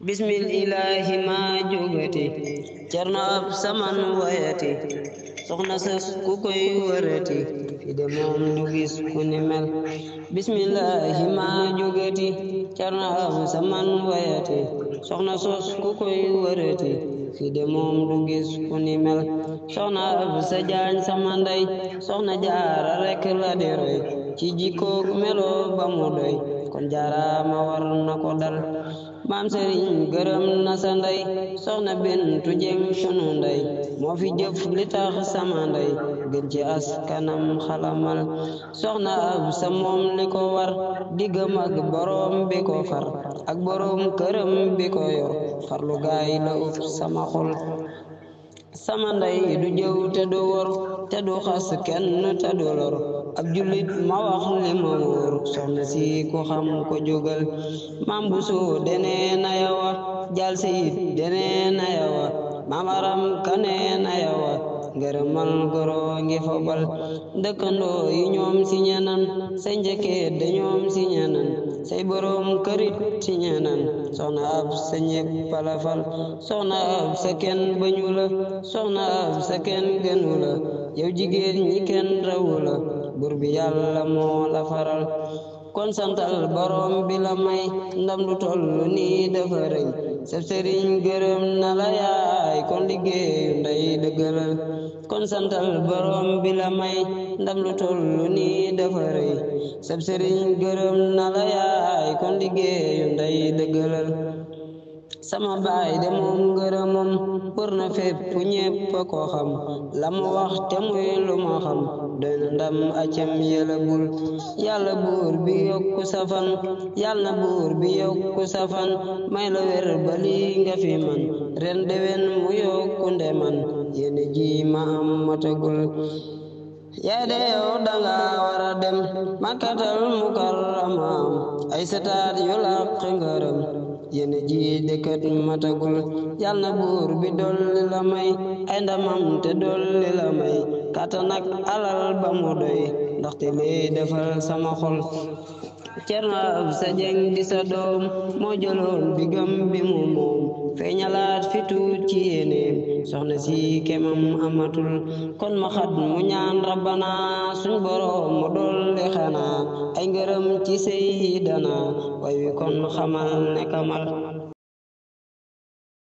bismillahi ma jógati cerno ab saman wayati soxna sës ku koy wërati fi de moom du gis ku ni mel bismillahi ma jógati cerno ab saman wayati soxna sës ku koy wërati fi de moom du gis ku ni mel soxna ab sa jaañ sama ndey soxna jaara rekk la di roy ci jikkoog melo ba mu doy kon jaara ma war na ko dal maam sëriñ gërëm na sa ndey soxna bintu jeng sunu ndey moo fi jëf li tax sama ndey gën ci askanam xalamal soxna ab sa moom li ko war diggam ak boroom bi ko far ak boroom këram bi ko yor farlu gaay la uf sama xol sama ndey du jëw te du wor te du xas kenn te du lor ab jullit ma wax li ma wóor soxna si ku xam ko jógal maam bu soo denee na yawa jal sayid denee na yawa maam aram kanee na yawa ngërëmal goro ngi fobal dëkkandoo yi ñoom si ñenan say njëkkeet de ñoom si ñenan say boroom kërit si ñenan soxna ab sa ñépp palafal soxna ab sa kenn bañu la soxna ab sa kenn gënu la yow jigéen ñi kenn rawu la bur bi yàlla moo la faral kon santal boroom bi la may ndam lu tollu nii dafa rëy sab sëriñ gërëm na la yaay kon liggéeyu ndey dëggalal kon santal boroom bi la may ndam lu tollu nii dafa rëy sab sëriñ gërëm na la yaay kon liggéeyu ndey dëggalal sama baay de moom ngërëmam pour na fépp ñépp a ko xam la mu wax te muy lu ma xam doy na ndam acam yàlla bul yàlla buur bi yokku safan yàlla na buur bi yokku safan may la wér ba lii nga fi man ren déwén mu yokku nde man yéene ji ma am matagul yaa de yow danga war a dem makkatal mukarrama ay setaat yu làq ngërëm yéene ji dëkkat matagul yal na buur bi dolli la may ay ndamam te dolli la may kàttan ak alal ba mu doy ndaxte lee defal sama xol cerno ab sa jeng di sa doom moo jëloon bigam bi mu moom feeñalaat fi tuut ci yéenéem soxna si kemam amatul kon ma xat mu ñaan rabbana suñ boroom mu dolli xanaa ay ngërëm ci seydana way wi kon xamal ne kamal